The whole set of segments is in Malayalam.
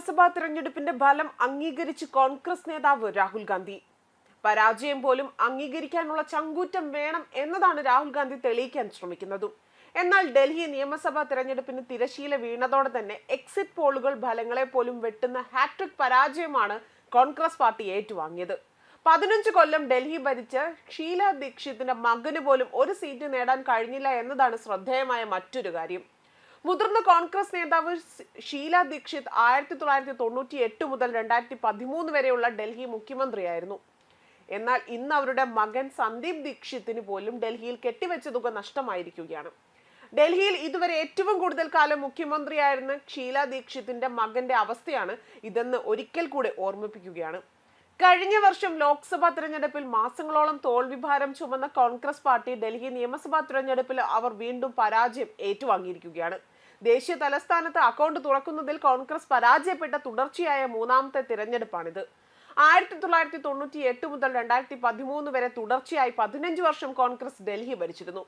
നിയമസഭാ തിരഞ്ഞെടുപ്പിന്റെ ഫലം അംഗീകരിച്ച് കോൺഗ്രസ് നേതാവ് രാഹുൽ ഗാന്ധി. പരാജയം പോലും അംഗീകരിക്കാനുള്ള ചങ്കൂറ്റം വേണം എന്നതാണ് രാഹുൽ ഗാന്ധി തെളിയിക്കാൻ ശ്രമിക്കുന്നതും. എന്നാൽ ഡൽഹി നിയമസഭാ തിരഞ്ഞെടുപ്പിന് തിരശീല വീണതോടെ തന്നെ എക്സിറ്റ് പോളുകൾ ഫലങ്ങളെ പോലും വെട്ടുന്ന ഹാട്രിക് പരാജയമാണ് കോൺഗ്രസ് പാർട്ടി ഏറ്റുവാങ്ങിയത്. 15 കൊല്ലം ഡൽഹി ഭരിച്ച ഷീല ദീക്ഷിത്തിന്റെ മകന് പോലും ഒരു സീറ്റ് നേടാൻ കഴിഞ്ഞില്ല എന്നതാണ് ശ്രദ്ധേയമായ മറ്റൊരു കാര്യം. മുതിർന്ന കോൺഗ്രസ് നേതാവ് ഷീല ദീക്ഷിത് 1998 മുതൽ 2013 വരെയുള്ള ഡൽഹി മുഖ്യമന്ത്രിയായിരുന്നു. എന്നാൽ ഇന്ന് അവരുടെ മകൻ സന്ദീപ് ദീക്ഷിത്തിന് പോലും ഡൽഹിയിൽ കെട്ടിവെച്ച തുക നഷ്ടമായിരിക്കുകയാണ്. ഡൽഹിയിൽ ഇതുവരെ ഏറ്റവും കൂടുതൽ കാലം മുഖ്യമന്ത്രിയായിരുന്ന ഷീല ദീക്ഷിത്തിന്റെ മകന്റെ അവസ്ഥയാണ് ഇതെന്ന് ഒരിക്കൽ കൂടെ ഓർമ്മിപ്പിക്കുകയാണ്. കഴിഞ്ഞ വർഷം ലോക്സഭാ തിരഞ്ഞെടുപ്പിൽ മാസങ്ങളോളം തോൽവിഭാരം ചുമന്ന കോൺഗ്രസ് പാർട്ടി ഡൽഹി നിയമസഭാ തിരഞ്ഞെടുപ്പിൽ അവർ വീണ്ടും പരാജയം ഏറ്റുവാങ്ങിയിരിക്കുകയാണ്. ദേശീയ തലസ്ഥാനത്ത് അക്കൗണ്ട് തുറക്കുന്നതിൽ കോൺഗ്രസ് പരാജയപ്പെട്ട തുടർച്ചയായ മൂന്നാമത്തെ തിരഞ്ഞെടുപ്പാണിത്. 1998 മുതൽ 2013 വരെ തുടർച്ചയായി 15 വർഷം കോൺഗ്രസ് ഡൽഹി ഭരിച്ചിരുന്നു.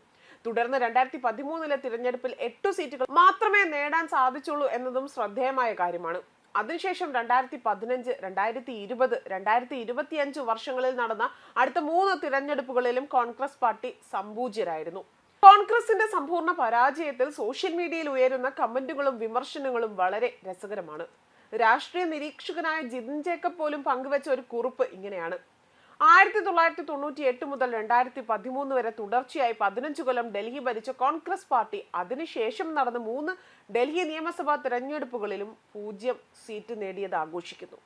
തുടർന്ന് 2013 തിരഞ്ഞെടുപ്പിൽ 8 സീറ്റുകൾ മാത്രമേ നേടാൻ സാധിച്ചുള്ളൂ എന്നതും ശ്രദ്ധേയമായ കാര്യമാണ്. അതിനുശേഷം 2015, 2020, 2025 വർഷങ്ങളിൽ നടന്ന അടുത്ത 3 തിരഞ്ഞെടുപ്പുകളിലും കോൺഗ്രസ് പാർട്ടി സംപൂജ്യരായിരുന്നു. കോൺഗ്രസിന്റെ സമ്പൂർണ്ണ പരാജയത്തിൽ സോഷ്യൽ മീഡിയയിൽ ഉയരുന്ന കമന്റുകളും വിമർശനങ്ങളും വളരെ രസകരമാണ്. രാഷ്ട്രീയ നിരീക്ഷകനായ ജിതിൻ ജേക്കബ് പോലും പങ്കുവെച്ച ഒരു കുറിപ്പ് ഇങ്ങനെയാണ്: 1998 മുതൽ 2013 വരെ തുടർച്ചയായി 15 കൊല്ലം ഡൽഹി ഭരിച്ച കോൺഗ്രസ് പാർട്ടി അതിനുശേഷം നടന്ന 3 ഡൽഹി നിയമസഭാ തിരഞ്ഞെടുപ്പുകളിലും 0 സീറ്റ് നേടിയത് ആഘോഷിക്കുന്നു.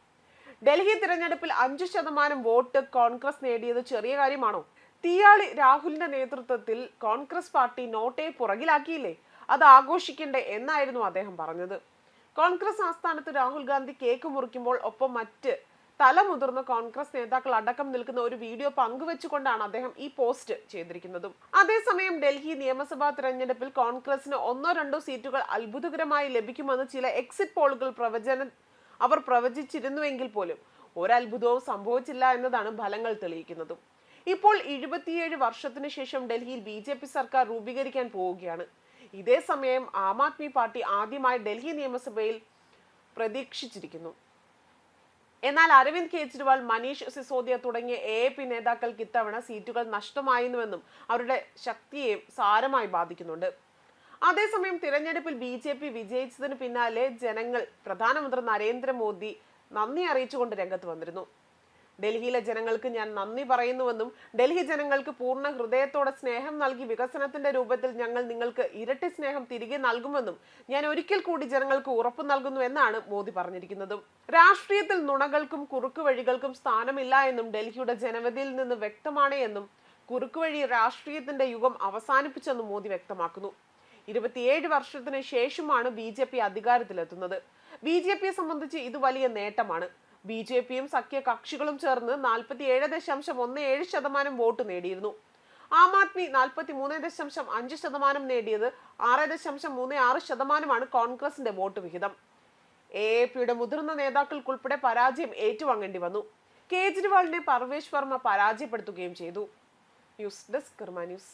ഡൽഹി തിരഞ്ഞെടുപ്പിൽ 5% വോട്ട് കോൺഗ്രസ് നേടിയത് ചെറിയ കാര്യമാണോ? തീയാളി രാഹുലിന്റെ നേതൃത്വത്തിൽ കോൺഗ്രസ് പാർട്ടി നോട്ടയെ പുറകിലാക്കിയില്ലേ, അത് ആഘോഷിക്കണ്ടേ എന്നായിരുന്നു അദ്ദേഹം പറഞ്ഞത്. കോൺഗ്രസ് ആസ്ഥാനത്ത് രാഹുൽ ഗാന്ധി കേക്ക് മുറിക്കുമ്പോൾ ഒപ്പം മറ്റ് തലമുതിർന്ന കോൺഗ്രസ് നേതാക്കൾ അടക്കം നിൽക്കുന്ന ഒരു വീഡിയോ പങ്കുവെച്ചുകൊണ്ടാണ് അദ്ദേഹം ഈ പോസ്റ്റ് ചെയ്തിരിക്കുന്നതും. അതേസമയം ഡൽഹി നിയമസഭാ തിരഞ്ഞെടുപ്പിൽ കോൺഗ്രസിന് 1-2 സീറ്റുകൾ അത്ഭുതകരമായി ലഭിക്കുമെന്ന് ചില എക്സിറ്റ് പോളുകൾ പ്രവചിച്ചിരുന്നുവെങ്കിൽ പോലും ഒരത്ഭുതവും സംഭവിച്ചില്ല എന്നതാണ് ഫലങ്ങൾ തെളിയിക്കുന്നതും. ഇപ്പോൾ 77 വർഷത്തിനു ശേഷം ഡൽഹിയിൽ BJP സർക്കാർ രൂപീകരിക്കാൻ പോവുകയാണ്. ഇതേ സമയം ആം ആദ്മി പാർട്ടി ആദ്യമായി ഡൽഹി നിയമസഭയിൽ പ്രതീക്ഷിച്ചിരിക്കുന്നു. എന്നാൽ അരവിന്ദ് കെജ്രിവാൾ, മനീഷ് സിസോദിയ തുടങ്ങിയ AAP നേതാക്കൾക്ക് ഇത്തവണ സീറ്റുകൾ നഷ്ടമായിരുന്നുവെന്നും അവരുടെ ശക്തിയെയും സാരമായി ബാധിക്കുന്നുണ്ട്. അതേസമയം തിരഞ്ഞെടുപ്പിൽ BJP വിജയിച്ചതിന് പിന്നാലെ ജനങ്ങൾ പ്രധാനമന്ത്രി നരേന്ദ്രമോദി നന്ദി അറിയിച്ചുകൊണ്ട് രംഗത്ത് വന്നിരുന്നു. ഡൽഹിയിലെ ജനങ്ങൾക്ക് ഞാൻ നന്ദി പറയുന്നുവെന്നും ഡൽഹി ജനങ്ങൾക്ക് പൂർണ്ണ ഹൃദയത്തോടെ സ്നേഹം നൽകി വികസനത്തിന്റെ രൂപത്തിൽ ഞങ്ങൾ നിങ്ങൾക്ക് ഇരട്ടി സ്നേഹം തിരികെ നൽകുമെന്നും ഞാൻ ഒരിക്കൽ കൂടി ജനങ്ങൾക്ക് ഉറപ്പു നൽകുന്നു എന്നാണ് മോദി പറഞ്ഞിരിക്കുന്നതും. രാഷ്ട്രീയത്തിൽ നുണകൾക്കും കുറുക്കുവഴികൾക്കും സ്ഥാനമില്ല എന്നും ഡൽഹിയുടെ ജനവിധിയിൽ നിന്ന് വ്യക്തമാണ് എന്നും കുറുക്കുവഴി രാഷ്ട്രീയത്തിന്റെ യുഗം അവസാനിപ്പിച്ചെന്നും മോദി വ്യക്തമാക്കുന്നു. 27 വർഷത്തിന് ശേഷമാണ് BJP അധികാരത്തിലെത്തുന്നത്. BJPയെ സംബന്ധിച്ച് ഇത് വലിയ നേട്ടമാണ്. BJPയും സഖ്യ കക്ഷികളും ചേർന്ന് 47.17% വോട്ട് നേടിയിരുന്നു. ആം ആദ്മി 43.5% നേടിയത്. 6.36% കോൺഗ്രസിന്റെ വോട്ട് വിഹിതം. AAPയുടെ മുതിർന്ന നേതാക്കൾക്കുൾപ്പെടെ പരാജയം ഏറ്റുവാങ്ങേണ്ടി വന്നു. കേജ്രിവാളിനെ പർവേഷ് വർമ്മ പരാജയപ്പെടുത്തുകയും ചെയ്തു. ന്യൂസ് ഡെസ്ക് കർമ്മ ന്യൂസ്.